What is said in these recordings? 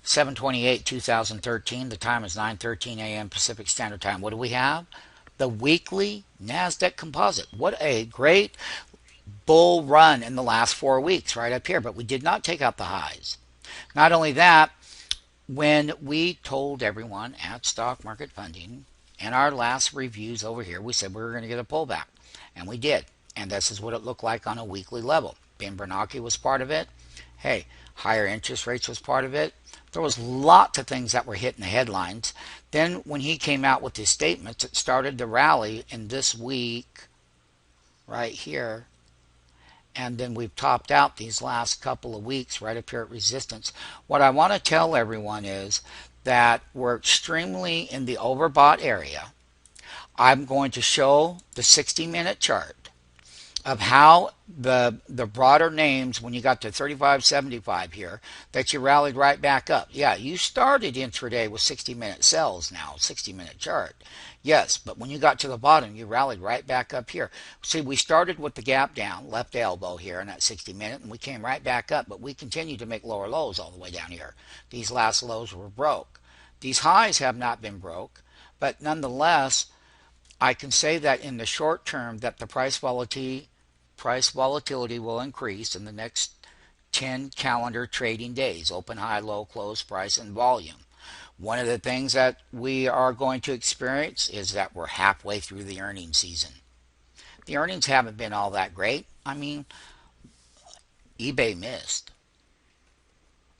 7/28/2013. The time is 9:13 a.m. Pacific Standard Time. What do we have? The weekly NASDAQ composite. What a great bull run in the last 4 weeks right up here. But we did not take out the highs. Not only that, when we told everyone at Stock Market Funding in our last reviews over here, we said we were going to get a pullback. And we did. And this is what it looked like on a weekly level. Ben Bernanke was part of it. Hey, higher interest rates was part of it. There was lots of things that were hitting the headlines. Then when he came out with his statements, it started to rally in this week right here. And then we've topped out these last couple of weeks right up here at resistance. What I want to tell everyone is that we're extremely in the overbought area. I'm going to show the 60-minute chart of how the broader names, when you got to 35.75 here, that you rallied right back up. Yeah, you started intraday with 60-minute sells now, 60-minute chart. Yes, but when you got to the bottom, you rallied right back up here. See, we started with the gap down, left elbow here in that 60-minute, and we came right back up, but we continued to make lower lows all the way down here. These last lows were broke. These highs have not been broke, but nonetheless, I can say that in the short term that the price volatility will increase in the next 10 calendar trading days, open, high, low, close, price, and volume. One of the things that we are going to experience is that we're halfway through the earnings season. The earnings haven't been all that great. I mean, eBay missed.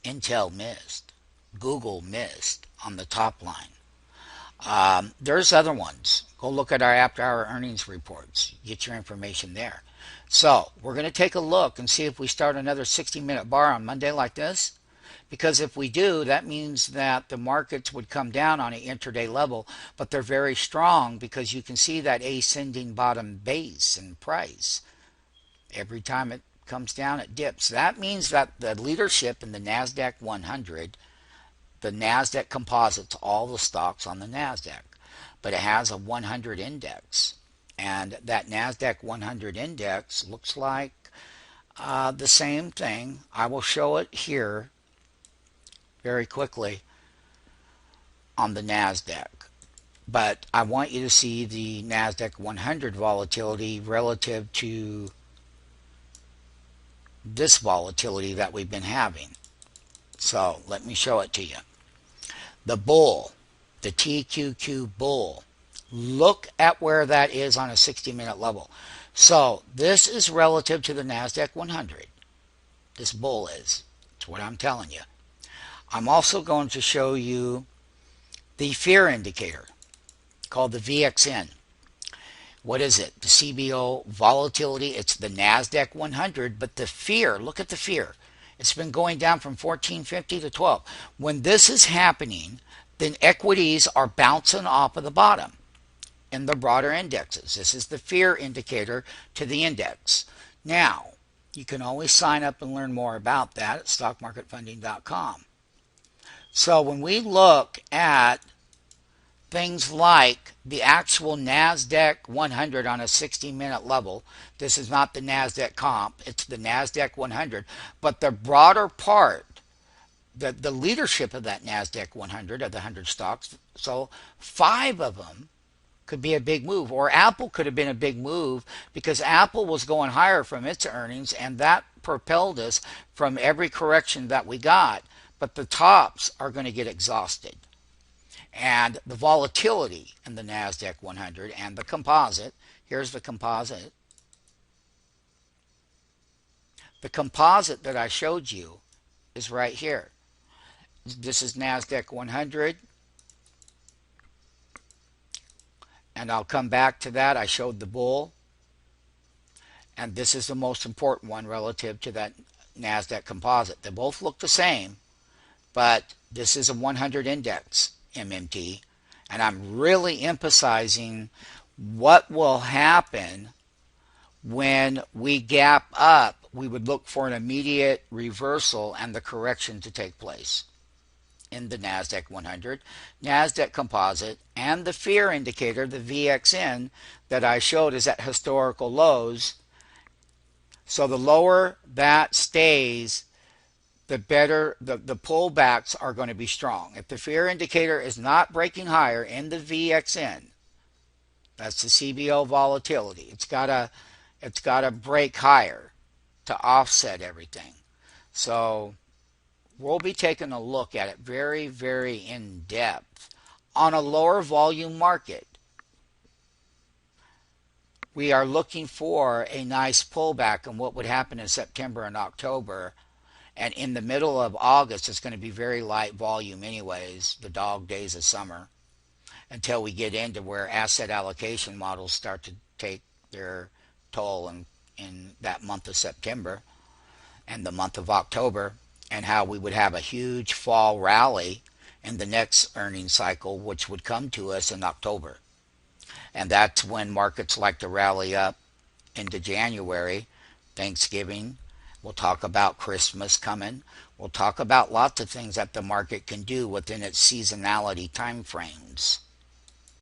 Intel missed. Google missed on the top line. There's other ones. Go look at our after-hour earnings reports. Get your information there. So we're going to take a look and see if we start another 60-minute bar on Monday like this. Because if we do, that means that the markets would come down on an intraday level, but they're very strong because you can see that ascending bottom base in price. Every time it comes down, it dips. That means that the leadership in the NASDAQ 100, the NASDAQ composites, all the stocks on the NASDAQ, but it has a 100 index. And that NASDAQ 100 index looks like the same thing. I will show it here very quickly on the NASDAQ. But I want you to see the NASDAQ 100 volatility relative to this volatility that we've been having. So let me show it to you. The bull, the TQQ bull, look at where that is on a 60-minute level. So this is relative to the NASDAQ 100. This bull is. That's what I'm telling you. I'm also going to show you the fear indicator called the VXN. What is it? The CBO volatility. It's the NASDAQ 100, but the fear, look at the fear. It's been going down from 1450 to 12. When this is happening, then equities are bouncing off of the bottom in the broader indexes. This is the fear indicator to the index. Now, you can always sign up and learn more about that at stockmarketfunding.com. So when we look at things like the actual NASDAQ 100 on a 60-minute level, this is not the NASDAQ comp, it's the NASDAQ 100, but the broader part, the leadership of that NASDAQ 100, of the 100 stocks, so 5 of them could be a big move. Or Apple could have been a big move because Apple was going higher from its earnings, and that propelled us from every correction that we got. But the tops are going to get exhausted. And the volatility in the NASDAQ 100 and the composite, here's the composite. The composite that I showed you is right here. This is NASDAQ 100. And I'll come back to that. I showed the bull. And this is the most important one relative to that NASDAQ composite. They both look the same, but this is a 100 index MMT. And I'm really emphasizing what will happen when we gap up. We would look for an immediate reversal and the correction to take place in the NASDAQ 100, NASDAQ composite, and the fear indicator, the VXN, that I showed is at historical lows. So the lower that stays, the better the pullbacks are going to be strong. If the fear indicator is not breaking higher in the VXN, that's the CBO volatility. It's got to break higher to offset everything. So we'll be taking a look at it very, very in depth on a lower volume market. We are looking for a nice pullback and what would happen in September and October. And in the middle of August, it's going to be very light volume anyways, the dog days of summer, until we get into where asset allocation models start to take their toll in that month of September and the month of October, and how we would have a huge fall rally in the next earnings cycle, which would come to us in October. And that's when markets like to rally up into January, Thanksgiving. We'll talk about Christmas coming. We'll talk about lots of things that the market can do within its seasonality time frames.